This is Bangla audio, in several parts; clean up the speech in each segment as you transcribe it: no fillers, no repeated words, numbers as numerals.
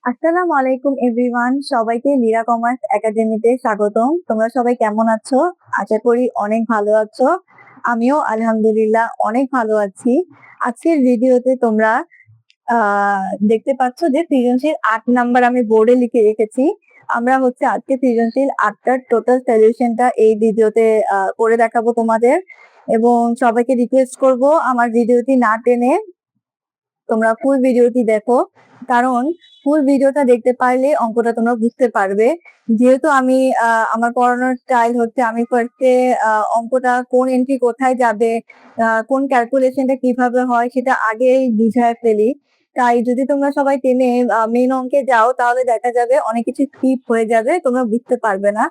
আসসালামু আলাইকুম এভরিওয়ান, সবাইকে লীরা কমার্স একাডেমিতে স্বাগতম। তোমরা সবাই কেমন আছো? আশা করি অনেক ভালো আছো। আমিও আলহামদুলিল্লাহ অনেক ভালো আছি। আজকের ভিডিওতে তোমরা দেখতে পাচ্ছ যে সৃজনশীল ৮ নাম্বার আমি বোর্ডে লিখে রেখেছি। আমরা হচ্ছে আজকে সৃজনশীল ৮টার টোটাল সলিউশনটা এই ভিডিওতে করে দেখাবো তোমাদের, এবং সবাইকে রিকোয়েস্ট করব আমার ভিডিওটি না টেনে তোমরা ফুল ভিডিওটি দেখো, কারণ ফুল ভিডিওটা দেখতে পারলে অঙ্কটা তোমরা বুঝতে পারবে। যেহেতু আমি আমার পড়ানোর স্টাইল হচ্ছে আমি ফার্স্টে অঙ্কটা কোন এন্ট্রি কোথায় যাবে, কোন ক্যালকুলেশনটা কিভাবে হয় সেটা আগেই বুঝায় ফেলি। তাই যদি তোমরা সবাই টেনে মেন অঙ্কে যাও তাহলে দেখা যাবে অনেক কিছু স্কিপ হয়ে যাবে, তোমরা বুঝতে পারবে না।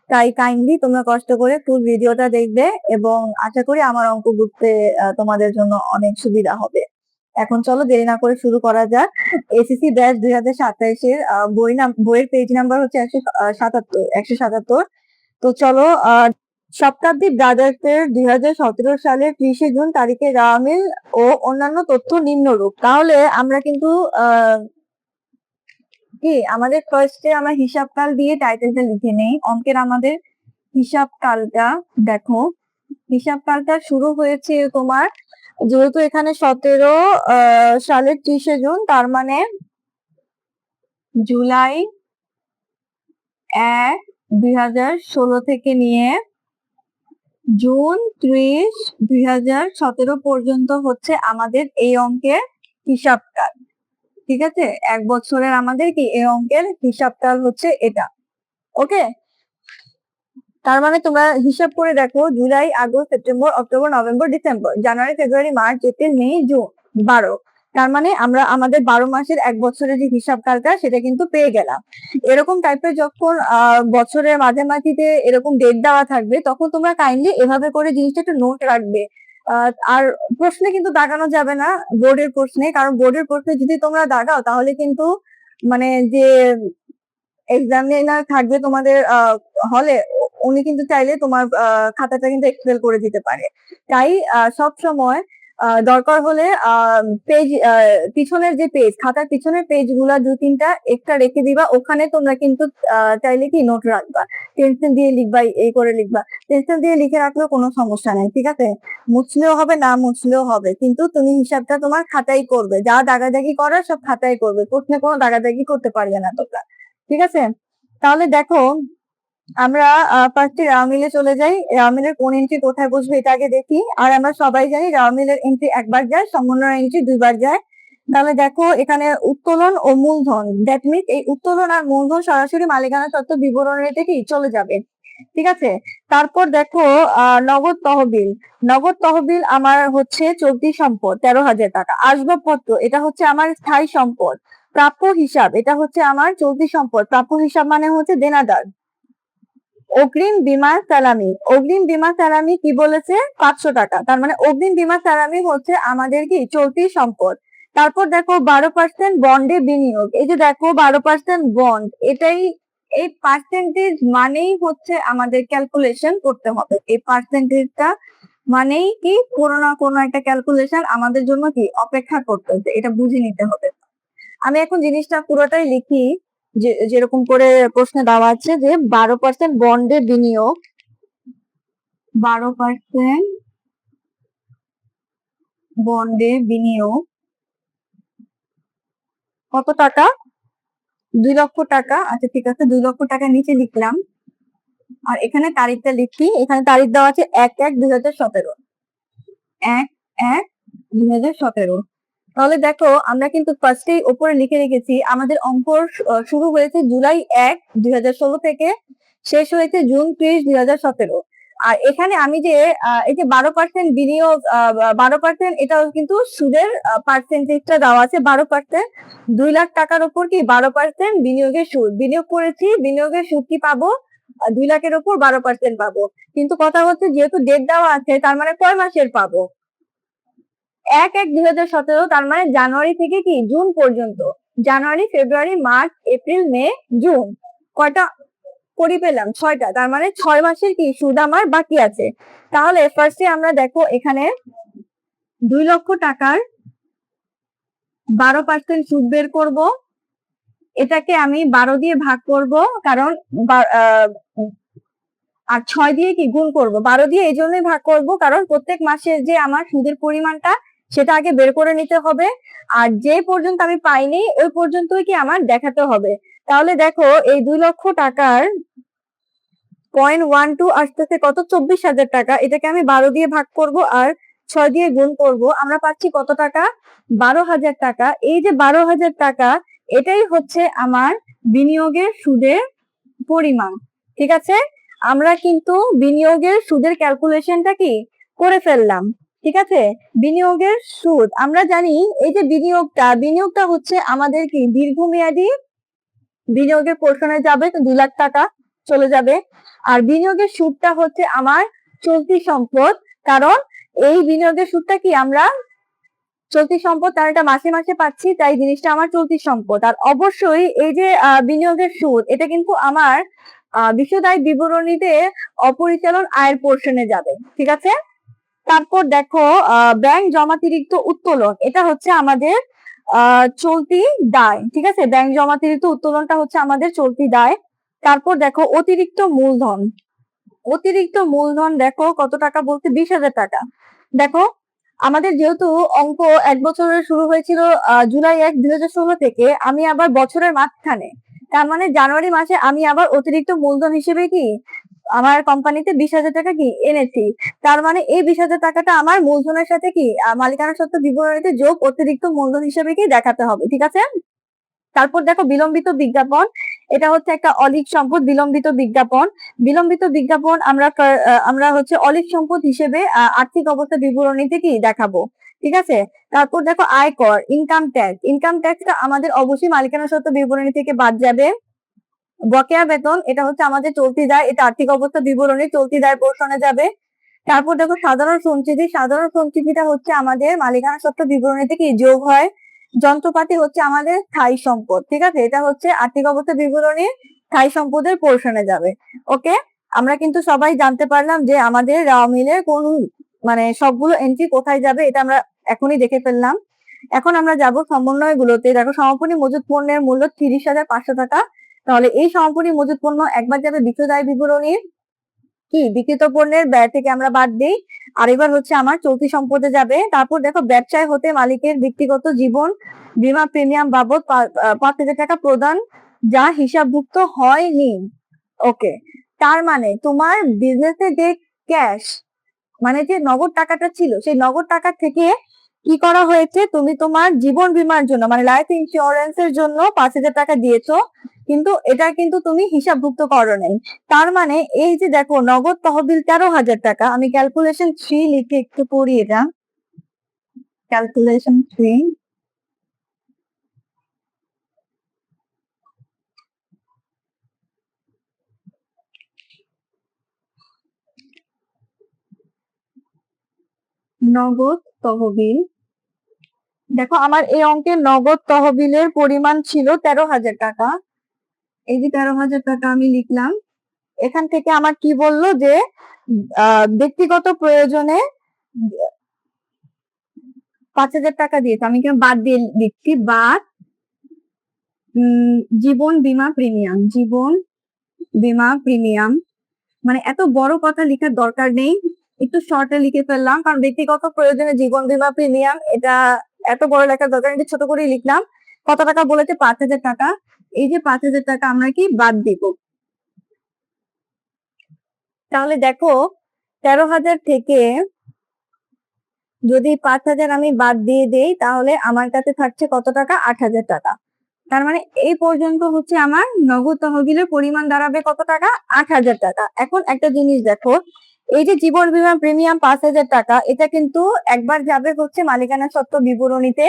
তাই কাইন্ডলি তোমরা কষ্ট করে ফুল ভিডিওটা দেখবে, এবং আশা করি আমার অঙ্ক বুঝতে তোমাদের জন্য অনেক সুবিধা হবে। এখন চলো দেরি না করে শুরু করা যাক। এসএসসি ব্যাচ 2027-এর বইয়ের পেজ নাম্বার হচ্ছে 177। তো চলো, শতাব্দী ব্রাদার্স এর 2017 সালের 30 জুন তারিখে রাওয়া মিল ও অন্যান্য তথ্য নিম্নরূপ। তাহলে আমরা কিন্তু আমাদের ফার্স্টে আমরা হিসাবকাল দিয়ে টাইটেলটা লিখে নেই। অঙ্কের আমাদের হিসাবকালটা দেখো, হিসাবকালটা শুরু হয়েছে তোমার, যেহেতু এখানে 17 সালের 30 জুন, তার মানে জুলাই 1, 2016 থেকে নিয়ে জুন 30, 2017 পর্যন্ত হচ্ছে আমাদের এই অঙ্কের হিসাবকাল। ঠিক আছে, 1 বছরের আমাদের এই অঙ্কের হিসাবকাল হচ্ছে এটা। ওকে, তার মানে তোমরা হিসাব করে দেখো, July, August, September, October, November, December, January, February, March, April, May, June, 12। তার মানে আমরা আমাদের 12 মাসের 1 বছরের যে হিসাবকালটা সেটা কিন্তু পেয়ে গেলাম। এরকম টাইপের যখন বছরের মাঝামাঝিতে এরকম ডেট দেওয়া থাকবে তখন তোমরা কাইন্ডলি এভাবে করে জিনিসটা একটু নোট রাখবে। আর প্রশ্নে কিন্তু দাগানো যাবে না, বোর্ডের প্রশ্নে, কারণ বোর্ডের প্রশ্নে যদি তোমরা দাগাও তাহলে কিন্তু মানে যে এক্সামিনার থাকবে তোমাদের হলে, উনি কিন্তু চাইলে তোমার খাতাটা কিন্তু এক্সপেল করে দিতে পারে। তাই সব সময় দরকার হলে পেজ, পিছনের যে পেজ, খাতার পিছনের পেজ গুলা 2-3টা এক্সট্রা রেখে দিবা, ওখানে তোমরা কিন্তু চাইলে কি নোট রাখবা, পেন্সিল দিয়ে লিখবা, এই করে লিখবা। পেন্সিল দিয়ে লিখে রাখলেও কোনো সমস্যা নাই, ঠিক আছে, মুছলেও হবে না মুছলেও হবে, কিন্তু তুমি হিসাবটা তোমার খাতাই করবে, যা দাগাদাগি করার সব খাতায় করবে, প্রশ্নে কোনো দাগাদাগি করতে পারবে না তোমরা। ঠিক আছে, তাহলে দেখো আমরা ফার্স্টে রাও মিলে চলে যাই। রাও মিলের কোন এন্ট্রি কোথায় বসবে এটা আগে দেখি। আর আমরা সবাই জানি রাও মিলের এন্ট্রি একবার যায়, সমন্বয় এন্ট্রি দুইবার যায়। তাহলে দেখো এখানে উত্তোলন ও মূলধন, দ্যাট মিনস এই উত্তোলন আর মূলধন সরাসরি মালিকানা তত্ত্ব বিবরণী থেকে চলে যাবে। ঠিক আছে, তারপর দেখো নগদ তহবিল। নগদ তহবিল আমার হচ্ছে চলতি সম্পদ 13,000 টাকা। আসবাবপত্র এটা হচ্ছে আমার স্থায়ী সম্পদ। প্রাপ্য হিসাব এটা হচ্ছে আমার চলতি সম্পদ। প্রাপ্য হিসাব মানে হচ্ছে দেনাদার। অগ্রিম বীমা সালামি, অগ্রিম বীমা সালামি কি বলেছে? 500 টাকা। তার মানে অগ্রিম বীমা সালামি হচ্ছে আমাদের কি চলতি সম্পদ। তারপর দেখো 12% বন্ডে বিনিয়োগ। এই যে দেখো 12% বন্ড, এটাই, এই পার্সেন্টেজ মানেই হচ্ছে আমাদের ক্যালকুলেশন করতে হবে। এই পার্সেন্টেজটা মানেই কি কোনো না কোনো একটা ক্যালকুলেশন আমাদের জন্য কি অপেক্ষা করতেছে, এটা বুঝে নিতে হবে। আমি এখন জিনিসটা পুরোটাই লিখি, যেরকম করে প্রশ্নে দেওয়া আছে যে 12% বন্ডে বিনিয়োগ, 12% বন্ডে বিনিয়োগ কত টাকা? 2 লক্ষ টাকা। আচ্ছা ঠিক আছে, 2 লক্ষ টাকা নিচে লিখলাম। আর এখানে তারিখটা লিখি, এখানে তারিখ দেওয়া আছে 1/1/2017, 1/1/2017। তাহলে দেখো আমরা কিন্তু ফার্স্টেই উপরে লিখে রেখেছি আমাদের অঙ্ক শুরু হয়েছে জুলাই 1, 2016 থেকে, শেষ হয়েছে জুন 30, 2017। আর এখানে আমি যে এই যে 12% বিনিয়োগ, 12% এটাও কিন্তু সুদের পার্সেন্টেজটা দেওয়া আছে। 12% 2 লাখ টাকার উপর কি 12% বিনিয়োগের সুদ, বিনিয়োগ করেছি, বিনিয়োগের সুদ কি পাবো? 2 লাখের উপর 12% পাবো। কিন্তু কথা হচ্ছে যেহেতু ডেট দেওয়া আছে, তার মানে কয় মাসের পাবো? 1/1/2017, তার মানে জানুয়ারি থেকে কি জুন পর্যন্ত। জানুয়ারি, February, March, April, May, June, কয়টা করি পেলাম? 6টা। তার মানে 6 মাসের কি সুদ আমার বাকি আছে। তাহলে ফার্স্টে আমরা দেখো এখানে 2 লক্ষ টাকার 12% সুদ বের করব। এটাকে আমি 12 দিয়ে ভাগ করব, কারণ আর 6 দিয়ে কি গুণ করব। 12 দিয়ে এই জন্যই ভাগ করব কারণ প্রত্যেক মাসের যে আমার সুদের পরিমাণটা সেটা আগে বের করে নিতে হবে, আর যে পর্যন্ত আমি পাইনি ওই পর্যন্তই কি আমার দেখাতে হবে। তাহলে দেখো এই 2 লক্ষ টাকার 0.12 আসতেছে কত, 24,000 টাকা। এটাকে আমি 12 দিয়ে ভাগ করব আর 6 দিয়ে গুণ করব, আমরা পাচ্ছি কত টাকা, 12,000 টাকা। এই যে 12,000 টাকা এটাই হচ্ছে আমার বিনিয়োগের সুদের পরিমাণ। ঠিক আছে, আমরা কিন্তু বিনিয়োগের সুদের ক্যালকুলেশনটা কি করে ফেললাম। ঠিক আছে, বিনিয়োগের সুদ আমরা জানি, এই যে বিনিয়োগটা হচ্ছে আমাদের কি দীর্ঘমেয়াদী বিনিয়োগের পোর্শনে যাবে, তো 2 লাখ টাকা চলে যাবে। আর বিনিয়োগের সুদটা হচ্ছে আমার চলতি সম্পদ, কারণ এই বিনিয়োগের সুদটা কি আমরা চলতি সম্পদ, তার এটা মাসে মাসে পাচ্ছি, তাই জিনিসটা আমার চলতি সম্পদ। আর অবশ্যই এই যে বিনিয়োগের সুদ, এটা কিন্তু আমার বিশদ আয় বিবরণীতে অপরিচালন আয়ের পোর্শনে যাবে। ঠিক আছে, তারপর দেখো ব্যাংক জমাতিরিক্ত উত্তোলন, এটা হচ্ছে আমাদের চলতি দায়। ঠিক আছে, ব্যাংক জমাতিরিক্ত উত্তোলনটা হচ্ছে আমাদের চলতি দায়। তারপর দেখো অতিরিক্ত মূলধন, অতিরিক্ত মূলধন দেখো কত টাকা বলতে, 20,000 টাকা। দেখো আমাদের যেহেতু অঙ্ক এক বছরের শুরু হয়েছিল জুলাই 1, 2016 থেকে, আমি আবার বছরের মাঝখানে, তার মানে জানুয়ারি মাসে আমি আবার অতিরিক্ত মূলধন হিসেবে কি আমার কোম্পানিতে 20,000 টাকা কি এনেছি। তার মানে এই 20,000 টাকাটা আমার মূলধনের সাথে কি মালিকানা সত্ত্ব বিবরণীতে যোগ অতিরিক্ত মূলধন হিসেবে কি দেখাতে হবে। ঠিক আছে, তারপর দেখো বিলম্বিত বিজ্ঞাপন, এটা হচ্ছে একটা অলিক সম্পদ। বিলম্বিত বিজ্ঞাপন, বিলম্বিত বিজ্ঞাপন আমরা হচ্ছে অলিক সম্পদ হিসেবে আর্থিক অবস্থা বিবরণীতে কি দেখাবো। ঠিক আছে, তারপর দেখো আয়কর, ইনকাম ট্যাক্স, ইনকাম ট্যাক্সটা আমাদের অবশ্যই মালিকানা সত্ত্ব বিবরণী থেকে বাদ যাবে। বকেয়া বেতন, এটা হচ্ছে আমাদের চলতি দায়, এটা আর্থিক অবস্থা বিবরণী চলতি দায় পোর্শনে যাবে। তারপর দেখো সাধারণ সঞ্চিতি, সাধারণ সঞ্চিতিটা হচ্ছে আমাদের মালিকানা সত্ত্ব বিবরণীতে কি যোগ হয়। যন্ত্রপাতি হচ্ছে আমাদের স্থায়ী সম্পদ। ঠিক আছে, এটা হচ্ছে আর্থিক অবস্থা বিবরণী স্থায়ী সম্পদের পোর্শনে যাবে। ওকে, আমরা কিন্তু সবাই জানতে পারলাম যে আমাদের মিলের কোন মানে সবগুলো এন্ট্রি কোথায় যাবে, এটা আমরা এখনই দেখে ফেললাম। এখন আমরা যাব সমন্বয় গুলোতে। দেখো সমাপনী মজুত পণ্যের মূল্য 30,500 টাকা, তাহলে এই সমাপনী মজুত পণ্য একবার যাবে বিক্রয় দায় বিবরণীর কি বিক্রিত পণ্যের ব্যয় থেকে আমরা বাদ দিই, আর এবার হচ্ছে আমার চলতি সম্পদে যাবে। তারপর দেখো ব্যবসায় হতে মালিকের ব্যক্তিগত জীবন বীমা প্রিমিয়াম বাবদ 5,000 টাকা প্রদান যা হিসাবভুক্ত হয়নি। ওকে, তার মানে তোমার বিজনেসে যে ক্যাশ মানে যে নগদ টাকাটা ছিল, সেই নগদ টাকা থেকে কি করা হয়েছে, তুমি তোমার জীবন বীমার জন্য মানে লাইফ ইন্স্যুরেন্সের জন্য 5,000 টাকা দিয়েছো, কিন্তু এটা কিন্তু তুমি হিসাবভুক্ত করো নাই। তার মানে এই যে দেখো নগদ তহবিল 13,000 টাকা, আমি ক্যালকুলেশন 3 লিখে একটু পড়ি, এটা ক্যালকুলেশন 3। নগদ তহবিল, দেখো আমার এই অঙ্কের নগদ তহবিলের পরিমাণ ছিল 13,000 টাকা। এই যে 13,000 টাকা আমি লিখলাম। এখান থেকে আমার কি বললো যে ব্যক্তিগত প্রয়োজনে 5,000 টাকা দিয়েছে, আমি কেন বাদ দিয়ে দিচ্ছি, বাদ জীবন বীমা প্রিমিয়াম, জীবন বীমা প্রিমিয়াম। মানে এত বড় কথা লিখার দরকার নেই, একটু শর্টে লিখে ফেললাম, কারণ ব্যক্তিগত প্রয়োজনে জীবন বীমা প্রিমিয়াম এটা এত বড় লেখার দরকার নেই, ছোট করে লিখলাম। কত টাকা বলেছে, 5,000 টাকা। এই যে 5,000 টাকা আমরা কি বাদ দিব, তাহলে দেখো 13,000 থেকে যদি 5,000 আমি বাদ দিয়ে দেই, তাহলে আমার কাছে থাকছে কত টাকা, 8,000 টাকা। তার মানে এই পর্যন্ত হচ্ছে আমার নগদ তহবিলের পরিমাণ দাঁড়াবে কত টাকা, 8,000 টাকা। এখন একটা জিনিস দেখো, এই যে জীবন বীমা প্রিমিয়াম 5,000 টাকা, এটা কিন্তু একবার যাবে হচ্ছে মালিকানা সত্ত্ব বিবরণীতে,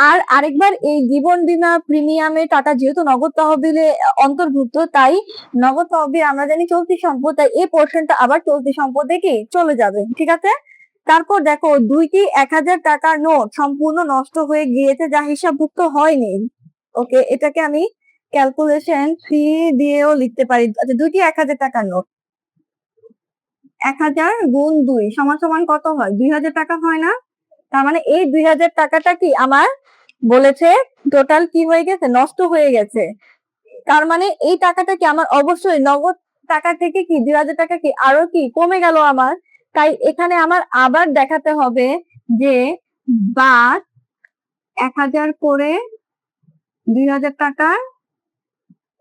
আর আরেকবার এই জীবন বীমা প্রিমিয়ামের টাকা যেহেতু নগদ তহবিলে অন্তর্ভুক্ত, তাই নগদ তহবিল আমরা জানি চলতি সম্পদ, তাই এই পোর্শনটা আবার চলতি সম্পদে কি চলে যাবে। ঠিক আছে, তারপর দেখো 2টি 1,000 টাকার নোট সম্পূর্ণ নষ্ট হয়ে গিয়েছে যা হিসাবভুক্ত হয়নি। ওকে, এটাকে আমি ক্যালকুলেশন 3 দিয়েও লিখতে পারি। আচ্ছা, 2টি 1,000 টাকার নোট, 1,000 গুণ 2 সমান সমান কত হয়, 2,000 টাকা হয় না। তার মানে এই 2,000 টাকাটা কি আমার বলেছে টোটাল কি হয়ে গেছে, নষ্ট হয়ে গেছে। তার মানে এই টাকাটা কি আমার অবশ্যই নগদ টাকা থেকে কি 2000 টাকা কি আরো কি কমে গেল আমার। তাই এখানে আমার আবার দেখাতে হবে যে বাদ 1000 করে 2000 টাকার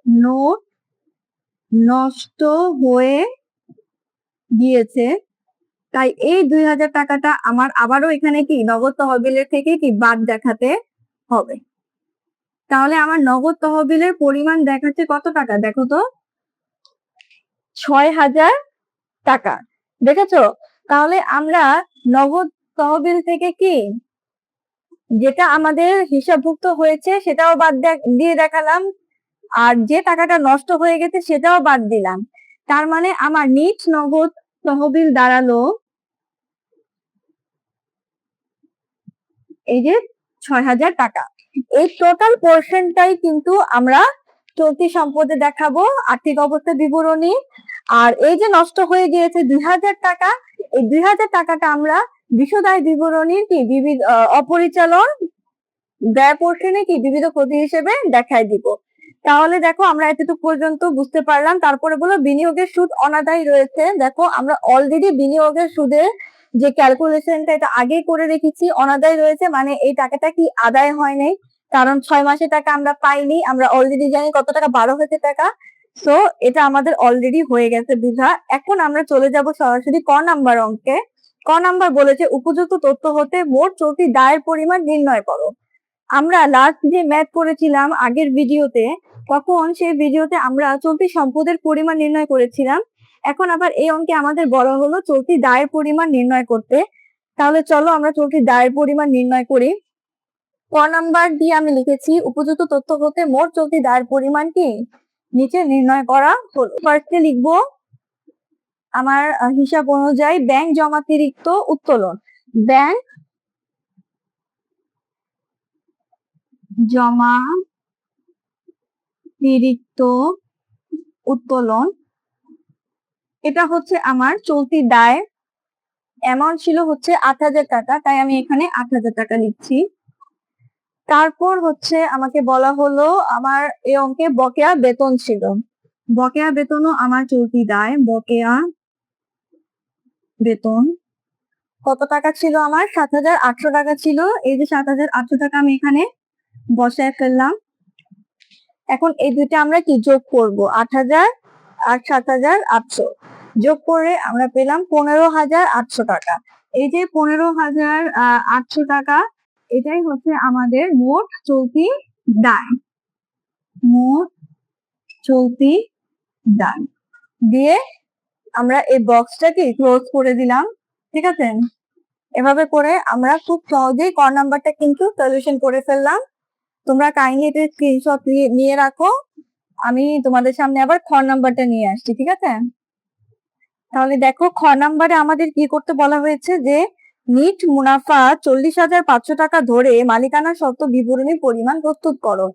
নোট নষ্ট হয়ে গিয়েছে। তাই এই 2000 টাকাটা আমার আবারও এখানে কি নগদ তহবিলের থেকে কি বাদ দেখাতে হবে। তাহলে আমার নগদ তহবিলের পরিমাণ দেখাচ্ছে কত টাকা, দেখো তো 6000 টাকা। দেখেছো? তাহলে আমরা নগদ তহবিল থেকে কি যেটা আমাদের হিসাবভুক্ত হয়েছে সেটাও বাদ দিয়ে দেখালাম, আর যে টাকাটা নষ্ট হয়ে গেছে সেটাও বাদ দিলাম। তার মানে আমার নিট নগদ তহবিল দাঁড়ালো এই যে 6000 টাকা। এই টোটাল পোর্শনটাই কিন্তু আমরা চলতি সম্পদে দেখাবো, আর্থিক অবস্থা বিবরণী। আর এই যে নষ্ট হয়ে গিয়েছে 2000 টাকা, এই 2000 টাকাটা আমরা বিশদ আয় বিবরণীর কি বিবিধ অপরিচালন ব্যয় পোর্শনে কি বিবিধ ক্ষতি হিসেবে দেখায় দিব। তাহলে দেখো আমরা এতটুকু পর্যন্ত বুঝতে পারলাম। তারপরে বলো বিনিয়োগের সুদ অনাদায়ী রয়েছে। দেখো আমরা অলরেডি বিনিয়োগের সুদের যে ক্যালকুলেশনটা এটা আগেই করে রেখেছি, অনাদায় রয়েছে মানে এই টাকাটা কি আদায় হয় নাই, কারণ 6 মাসের টাকা আমরা পাইনি, আমরা অলরেডি জানি কত টাকা 12,000 টাকা। তো এটা আমাদের অলরেডি হয়ে গেছে বুঝা। এখন আমরা চলে যাব সরাসরি ক নাম্বার অঙ্কে। ক নাম্বার বলেছে উপযুক্ত তথ্য হতে মোট চলতি দায়ের পরিমাণ নির্ণয় করো। আমরা লাস্ট যে ম্যাথ করেছিলাম আগের ভিডিওতে, তখন সেই ভিডিওতে আমরা চলতি সম্পদের পরিমাণ নির্ণয় করেছিলাম। এখন আবার এই অঙ্কে আমাদের বলা হলো চলতি দায়ের পরিমাণ নির্ণয় করতে। তাহলে চলো আমরা চলতি দায়ের পরিমাণ নির্ণয় করি। ক নাম্বার দিয়ে আমি লিখেছি উপযুক্ত তথ্য হতে মোট চলতি দায়ের পরিমাণ কি নিচে নির্ণয় করা হলো। ফার্স্টে লিখবো আমার হিসাব অনুযায়ী ব্যাংক জমাতিরিক্ত উত্তোলন। ব্যাংক জমাতিরিক্ত উত্তোলন, এটা হচ্ছে আমার চলতি দায়। অ্যামাউন্ট ছিল হচ্ছে 8000 টাকা, তাই আমি এখানে 8000 টাকা লিখছি। তারপর হচ্ছে আমাকে বলা হলো আমার এই অঙ্কে বকেয়া বেতন ছিল। বকেয়া বেতনও আমার চলতি দায়। বকেয়া বেতন কত টাকা ছিল আমার, 7800 টাকা ছিল। এই যে 7800 টাকা আমি এখানে বসায় ফেললাম। এখন এই দুইটা আমরা কি যোগ করব, 8000 আর 7800 যোগ করে আমরা পেলাম 15800 টাকা। এই যে 15800 টাকা, এটাই হচ্ছে আমাদের মোট চলতি দায়। মোট চলতি দায় দিয়ে আমরা এই বক্সটাকে ক্লোজ করে দিলাম। ঠিক আছে, এভাবে করে আমরা খুব সহজেই ক নাম্বারটা কিন্তু সলিউশন করে ফেললাম। তোমরা কাইন্ডলি এটা স্ক্রিনশট নিয়ে রাখো, আমি তোমাদের সামনে আবার খ নাম্বারটা নিয়ে আসছি। ঠিক আছে, তাহলে দেখো খ নাম্বারে আমাদের কি করতে বলা হয়েছে যে নিট মুনাফা 40,500 টাকা ধরে মালিকানা সত্ত্ব বিবরণী পরিমাণ প্রস্তুত করো।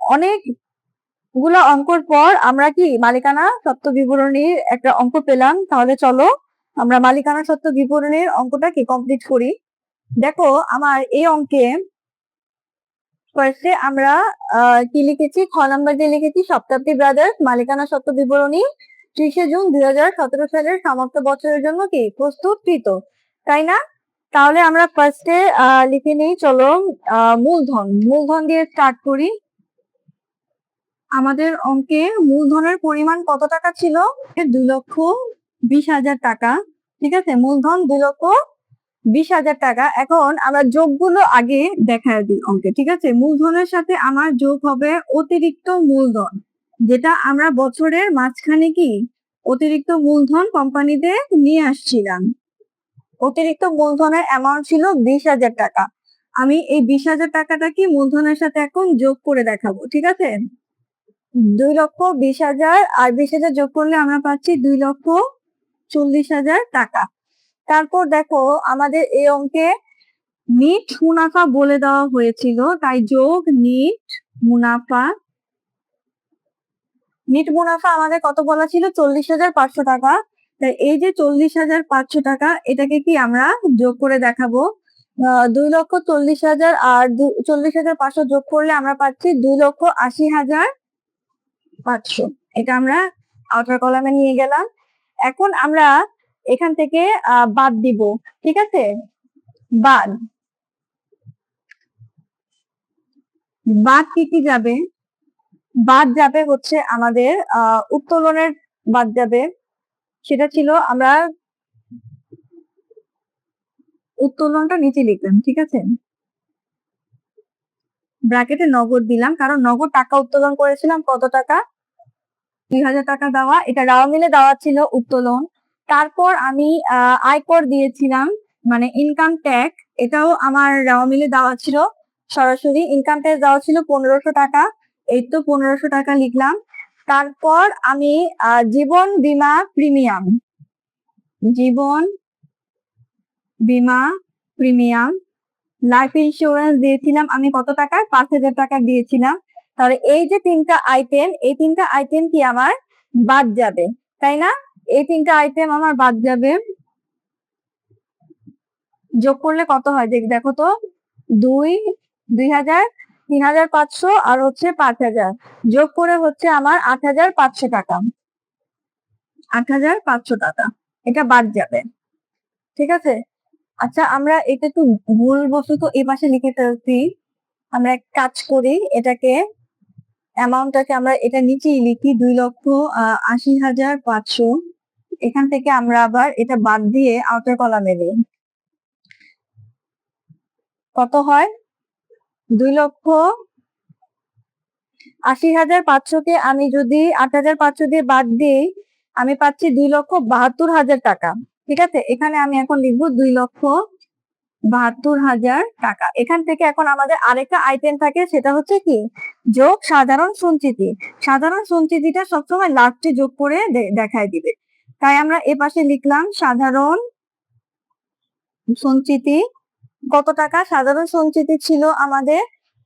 অনেকগুলো অঙ্কর পর আমরা কি মালিকানা সত্ত্ব বিবরণীর একটা অঙ্ক পেলাম। তাহলে চলো আমরা মালিকানা সত্ত্ব বিবরণীর অঙ্কটা কি কমপ্লিট করি। দেখো আমার এই অঙ্কে ফার্স্টে আমরা কি লিখেছি, খ নাম্বার দিয়ে লিখেছি শতাব্দী ব্রাদার্স মালিকানা সত্ত্ব বিবরণী 30শে জুন 2017 সালের সমাপ্ত বছরের জন্য কি প্রস্তুতকৃত, তাই না? তাহলে আমরা ফার্স্টে লিখে নিই, চলো মূলধন দিয়ে স্টার্ট করি। আমাদের অঙ্কে মূলধনের পরিমাণ কত টাকা ছিল, 2,20,000 টাকা। ঠিক আছে, মূলধন 2,20,000 টাকা। এখন আমরা যোগগুলো আগে দেখায় দিই অঙ্কে। ঠিক আছে, মূলধনের সাথে আমার যোগ হবে অতিরিক্ত মূলধন, যেটা আমরা বছরের মাঝখানে কি অতিরিক্ত মূলধন কোম্পানিতে নিয়ে আসছিলাম। অতিরিক্ত মূলধনের অ্যামাউন্ট ছিল 20,000 টাকা। আমি এই 20,000 টাকাটা কি মূলধনের সাথে এখন যোগ করে দেখাবো। ঠিক আছে, 2,20,000 আর 20,000 যোগ করলে আমরা পাচ্ছি 2,40,000 টাকা। তারপর দেখো আমাদের এই অঙ্কে নিট মুনাফা বলে দেওয়া হয়েছিল, তাই যোগ নিট মুনাফা। নিট মুনাফা আমাদের কত বলা ছিল, 40,500 টাকা। তাই এই যে 40,500 টাকা, এটাকে কি আমরা যোগ করে দেখাবো। 2,40,000 আর 40,500 যোগ করলে আমরা পাচ্ছি 2,80,500। এটা আমরা আউটার কলামে নিয়ে গেলাম। এখন আমরা এখান থেকে বাদ দিব, ঠিক আছে? বাদ বাদ কি কি যাবে? বাদ যাবে হচ্ছে আমাদের উত্তোলনের বাদ যাবে। সেটা ছিল আমরা উত্তোলনটা নিচে লিখলাম, ঠিক আছে? ব্র্যাকেটে নগদ দিলাম, কারণ নগদ টাকা উত্তোলন করেছিলাম কত টাকা? 2,000 টাকা দেওয়া, এটা রাওয়া মিলে দেওয়া ছিল উত্তোলন। তারপর আমি আয়কর দিয়েছিলাম, মানে ইনকাম ট্যাক্স, এটাও আমার রাওয়া মিলে দেওয়া ছিল সরাসরি। ইনকাম ট্যাক্স দেওয়া ছিল 1,500 টাকা, এই তো 1,500 টাকা লিখলাম। তারপর আমি জীবন বীমা প্রিমিয়াম, জীবন বীমা প্রিমিয়াম, লাইফ ইন্স্যুরেন্স দিয়েছিলাম আমি কত টাকা? 5,000 টাকা দিয়েছিলাম। তাহলে এই যে তিনটা আইটেম, এই তিনটা আইটেম কি আমার বাদ যাবে, তাই না? এই তিনটা আইটেম আমার বাদ যাবে। যোগ করলে কত হয় দেখো তো? 2,000, 3,500 আর হচ্ছে 5,000, যোগ করে হচ্ছে আমার 8,500 টাকা। 8,500 টাকা এটা বাদ যাবে, ঠিক আছে? আচ্ছা, আমরা এটা একটু ভুলবশত এই পাশে লিখে ফেলছি। আমরা এক কাজ করি, এটাকে অ্যামাউন্টটাকে আমরা এটা নিচেই লিখি, 2,80,500। এখান থেকে আমরা আবার এটা বাদ দিয়ে আউটার কলামে দিই। কত হয়? 2,80,500 কে আমি যদি 8,500 দিয়ে বাদ দিই, আমি পাচ্ছি 2,72,000 টাকা, ঠিক আছে? এখানে আমি এখন লিখবো 2,72,000 টাকা। এখান থেকে এখন আমাদের আরেকটা আইটেম থাকে, সেটা হচ্ছে কি? যোগ সাধারণ সঞ্চিতি। সাধারণ সঞ্চিতিটা সবসময় লাস্টে যোগ করে দেখায় দিবে, তাই আমরা এ পাশে লিখলাম সাধারণ সঞ্চিতি। কত টাকা সাধারণ সঞ্চিতি ছিল আমাদের?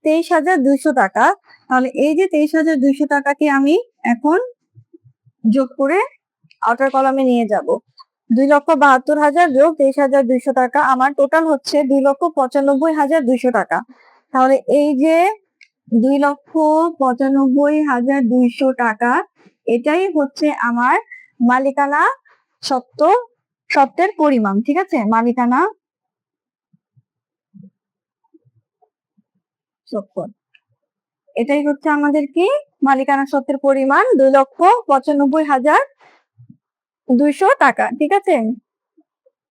23,200 টাকা। তাহলে এই যে 23,200 টাকাকে আমি এখন যোগ করে আউটার কলামে নিয়ে যাব। 2,72,000 যোগ 23,200 টাকা, আমার টোটাল হচ্ছে 2,95,200 টাকা। তাহলে এই যে 2,95,200 টাকা, এটাই হচ্ছে আমার মালিকানা সত্ত্বের পরিমাণ, ঠিক আছে? মালিকানা সত্ত্ব, এটাই হচ্ছে আমাদের কি? মালিকানা সত্ত্বের পরিমাণ 2,95,200 টাকা, ঠিক আছে?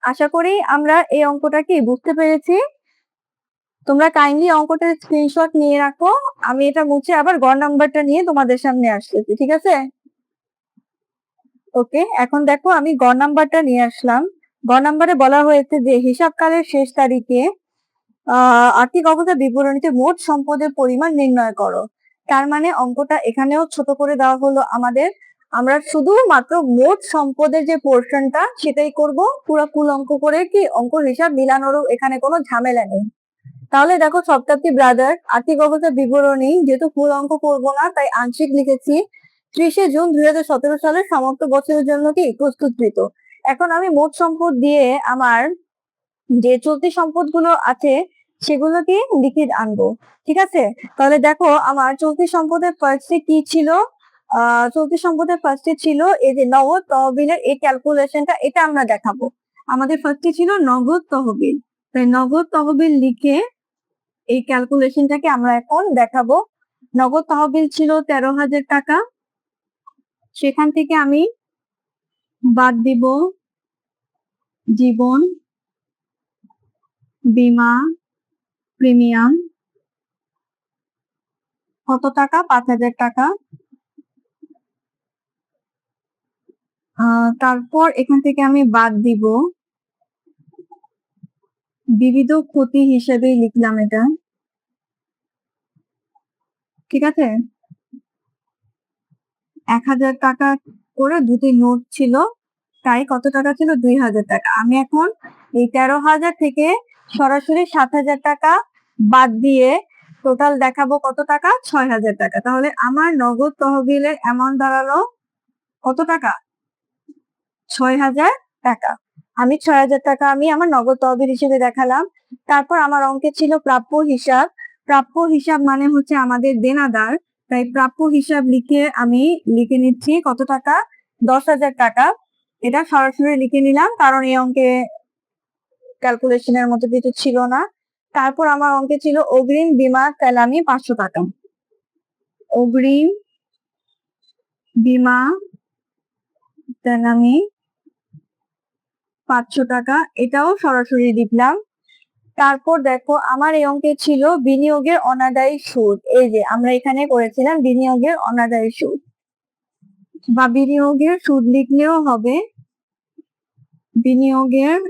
আশা করি আমরা এই অঙ্কটা কি বুঝতে পেরেছি। তোমরা কাইন্ডলি অঙ্কটার স্ক্রিনশট নিয়ে রাখো, আমি এটা মুছে আবার গড় নাম্বারটা নিয়ে তোমাদের সামনে আসতেছি, ঠিক আছে? ওকে, এখন দেখো আমি গড় নাম্বারটা নিয়ে আসলাম। গড় নাম্বারে বলা হয়েছে যে হিসাবকালের শেষ তারিখে আর্থিক অবস্থা বিবরণীতে মোট সম্পদের পরিমাণ নির্ণয় করো। তার মানে অঙ্কটা এখানেও ছোট করে দেওয়া হলো আমাদের। আমরা শুধুমাত্র মোট সম্পদের যে পোর্শনটা সেটাই করব, পুরো ফুল অঙ্ক করে কি অঙ্ক হিসাব মিলানোরও এখানে কোনো ঝামেলা নেই। তাহলে দেখো সপ্তাহটি ব্রাদার আর্থিক অবস্থা বিবরণী, যেহেতু ফুল অঙ্ক করবো না তাই আংশিক লিখেছি। 30শে জুন 2017 সালের সমাপ্ত বছরের জন্য কি প্রস্তুতকৃত। এখন আমি মোট সম্পদ দিয়ে আমার যে চলতি সম্পদ গুলো আছে সেগুলোকে লিখে আনবো, ঠিক আছে? তাহলে দেখো আমার চলতি সম্পদের ফার্স্টে কি ছিল? চলতি সম্পদের ফার্স্টে ছিল এই যে নগদ তহবিলের এই ক্যালকুলেশনটা, এটা আমরা দেখাবো। আমাদের ফার্স্টে ছিল নগদ তহবিল, তাই নগদ তহবিল লিখে এই ক্যালকুলেশনটাকে আমরা এখন দেখাবো। নগদ তহবিল ছিল 13,000 টাকা, সেখান থেকে আমি বাদ দিব জীবন বীমা প্রিমিয়াম কত টাকা? 5,000 টাকা। তারপর এখান থেকে আমি বাদ দিব বিবিধ ক্ষতি হিসেবে লিখলাম এটা, ঠিক আছে? 1,000 টাকা করে দুটি নোট ছিল, তাই কত টাকা ছিল? 2,000 টাকা। আমি এখন এই 13,000 থেকে সরাসরি 7,000 টাকা বাদ দিয়ে টোটাল দেখাবো কত টাকা? 6,000 টাকা। তাহলে আমার নগদ তহবিলের অ্যামাউন্ট দাঁড়ালো কত টাকা? 6,000 টাকা। আমি 6,000 টাকা আমি আমার নগদ তহবিল হিসেবে দেখালাম। তারপর আমার অঙ্কে ছিল প্রাপ্য হিসাব। প্রাপ্য হিসাব মানে হচ্ছে আমাদের দেনাদার, তাই প্রাপ্য হিসাব আমি লিখে নিচ্ছি কত টাকা, 10,000 টাকা। এটা সরাসরি লিখে নিলাম কারণ এই অঙ্কে ক্যালকুলেশনের মতো কিছু ছিল না। তারপর আমার অঙ্কে ছিল অগ্রিম বীমা, তাহলে আমি 500 টাকা অগ্রিম বীমা, তাহলে আমি 500 টাকা, এটাও সরাসরি লিখলাম। তারপর দেখো আমার এই অঙ্কে ছিল বিনিয়োগের অনাদায়ী সুদ। এই যে আমরা এখানে করেছিলাম বিনিয়োগের অনাদায়ী সুদ, বা বিনিয়োগের সুদ লিখলেও হবে, বিনিয়োগের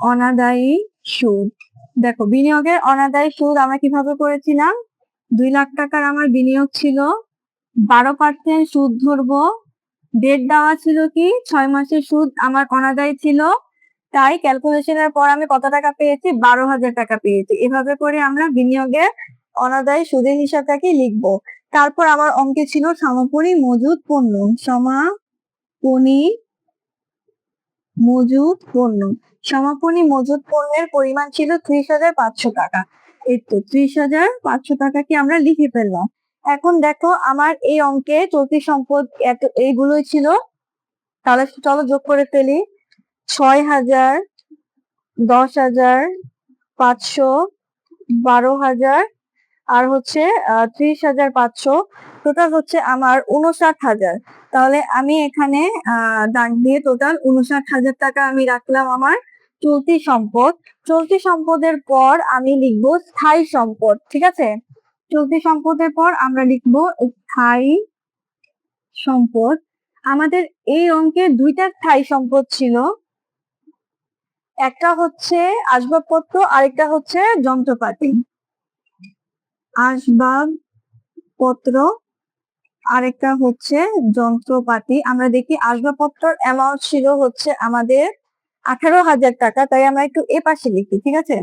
অনাদায়ী সুদ। দেখো বিনিয়োগের অনাদায়ী সুদ আমরা কিভাবে করেছিলাম, 2 লাখ টাকার আমার বিনিয়োগ ছিল, 12% সুদ ধরবো, ডেট দেওয়া ছিল কি 6 মাসের সুদ আমার অনাদায়ী ছিল, তাই ক্যালকুলেশনের পর আমি কত টাকা পেয়েছি, 12,000 টাকা পেয়েছি। এভাবে করে আমরা বিনিয়োগের অনাদায়ী সুদের হিসাবটাকে লিখবো। তারপর আমার অঙ্কে ছিল সমাপনী মজুদ পণ্য, সমাপনী মজুদ পণ্য। সমাপনী মজুদ পণ্যের পরিমাণ ছিল 30,500 টাকা। এই তো 30,500 টাকাকে আমরা লিখে ফেললাম। এখন দেখো আমার এই অঙ্কে চলতি সম্পদ এইগুলোই ছিল, তাহলে চলো যোগ করে ফেলি। 6,000, 10,000, 500, 12,000 আর হচ্ছে 30,500, টোটাল হচ্ছে আমার 59,000। তাহলে আমি এখানে দাগ দিয়ে টোটাল 59,000 টাকা আমি রাখলাম আমার চলতি সম্পদ। চলতি সম্পদের পর আমি লিখবো স্থায়ী সম্পদ, ঠিক আছে। চলতি সম্পদের পর আমরা লিখবো স্থায়ী সম্পদ। আমাদের এই অঙ্কে 2টা স্থায়ী সম্পদ ছিল, একটা হচ্ছে আসবাবপত্র, আরেকটা হচ্ছে যন্ত্রপাতি। আসবাবপত্র, আরেকটা হচ্ছে যন্ত্রপাতি। আমরা দেখি আসবাবপত্রের অ্যামাউন্ট ছিল হচ্ছে আমাদের 18,000 টাকা, তাই আমরা একটু এ পাশে লিখি, ঠিক আছে।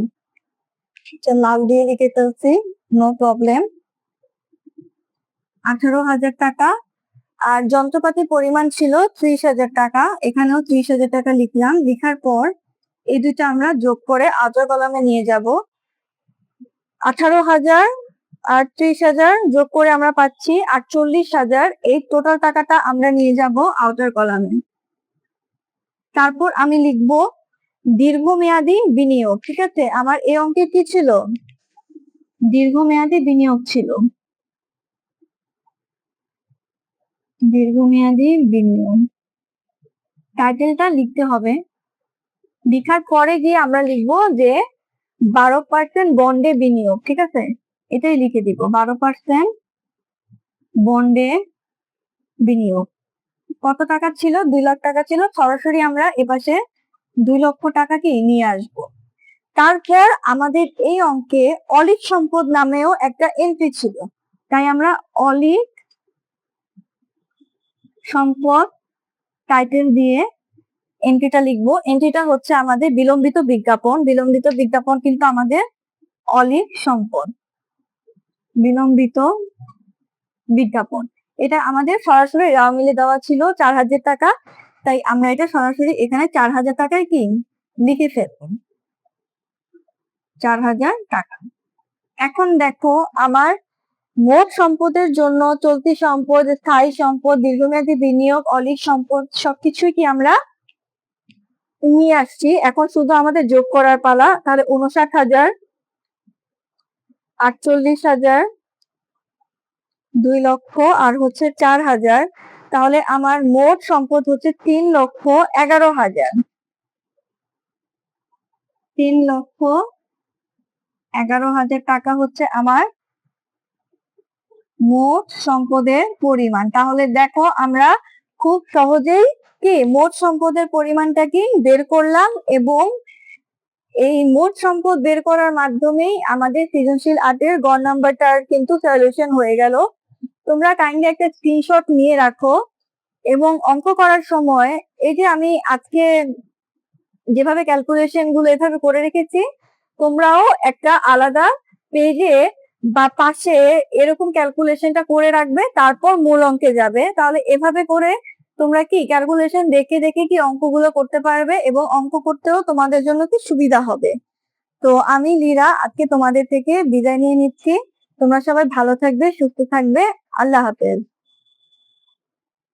লাল দিয়ে লিখে ফেলছি, নো প্রবলেম। 18,000 টাকা। আর যন্ত্রপাতির পরিমাণ ছিল 30,000 টাকা, এখানেও 30,000 টাকা লিখলাম। লিখার পর এই দুইটা আমরা যোগ করে আউটার কলামে নিয়ে যাব। 18,000 আর 30,000 যোগ করে আমরা পাচ্ছি 48,000। এই টোটাল টাকাটা আমরা নিয়ে যাব আউটার কলামে। তারপর আমি লিখব দীর্ঘমেয়াদী বিনিয়োগ, ঠিক আছে। আমার এই অঙ্কে কি ছিল, দীর্ঘমেয়াদী বিনিয়োগ ছিল, দীর্ঘমেয়াদী বিনিয়োগ। টাইটেলটা লিখতে হবে, লেখার পরে গিয়ে আমরা লিখবো যে 12% বন্ডে বিনিয়োগ, ঠিক আছে। এটাই লিখে দিব, 12% বন্ডে বিনিয়োগ। কত টাকা ছিল, 2 লাখ টাকা ছিল, সরাসরি আমরা এপাশে 2 লক্ষ টাকাকে নিয়ে আসব। তারপর আমাদের এই অঙ্কে অলিক সম্পদ নামেও একটা এন্ট্রি ছিল, তাই আমরা অলিক সম্পদ টাইটেল দিয়ে এন্ট্রিটা লিখবো। এন্ট্রিটা হচ্ছে আমাদের বিলম্বিত বিজ্ঞাপন। বিলম্বিত বিজ্ঞাপন কিন্তু আমাদের অলিক সম্পদ, বিলম্বিত বিজ্ঞাপন। এটা আমাদের সরাসরি রাও মিলে দেওয়া ছিল 4,000 টাকা, তাই আমরা এটা সরাসরি এখানে 4,000 টাকায় কি লিখে ফেলব, 4,000 টাকা। এখন দেখো আমার মোট সম্পদের জন্য চলতি সম্পদ, স্থায়ী সম্পদ, দীর্ঘমেয়াদী বিনিয়োগ, অলিক সম্পদ সবকিছুই কি আমরা নিয়ে আসছি। এখন শুধু আমাদের যোগ করার পালা। তাহলে 59,000, 48,000, 2 লক্ষ আর হচ্ছে 4,000। তাহলে আমার মোট সম্পদ হচ্ছে 3,11,000, 3,11,000 টাকা হচ্ছে আমার মোট সম্পদের পরিমাণ। তাহলে দেখো আমরা খুব সহজেই কি মোট সম্পদের পরিমাণটা কি বের করলাম, এবং এই মোট সম্পদ বের করার মাধ্যমেই আমাদের সৃজনশীল 8-এর গড় নাম্বারটার কিন্তু সলিউশন হয়ে গেল। তোমরা কাইন্ডলি একটা স্ক্রিনশট নিয়ে রাখো, এবং অঙ্ক করার সময় এই যে আমি আজকে যেভাবে ক্যালকুলেশন গুলো এভাবে করে রেখেছি, তোমরাও একটা আলাদা পেজে বা পাশে এরকম ক্যালকুলেশনটা করে রাখবে, তারপর মূল অঙ্কে যাবে। তাহলে এভাবে করে তোমরা কি ক্যালকুলেশন দেখে দেখে কি অঙ্কগুলো করতে পারবে এবং অঙ্ক করতেও তোমাদের জন্য কি সুবিধা হবে। তো আমি লীরা আজকে তোমাদের থেকে বিদায় নিয়ে নিচ্ছি। তোমরা সবাই ভালো থাকবে, সুস্থ থাকবে। আল্লাহ হাফেজ।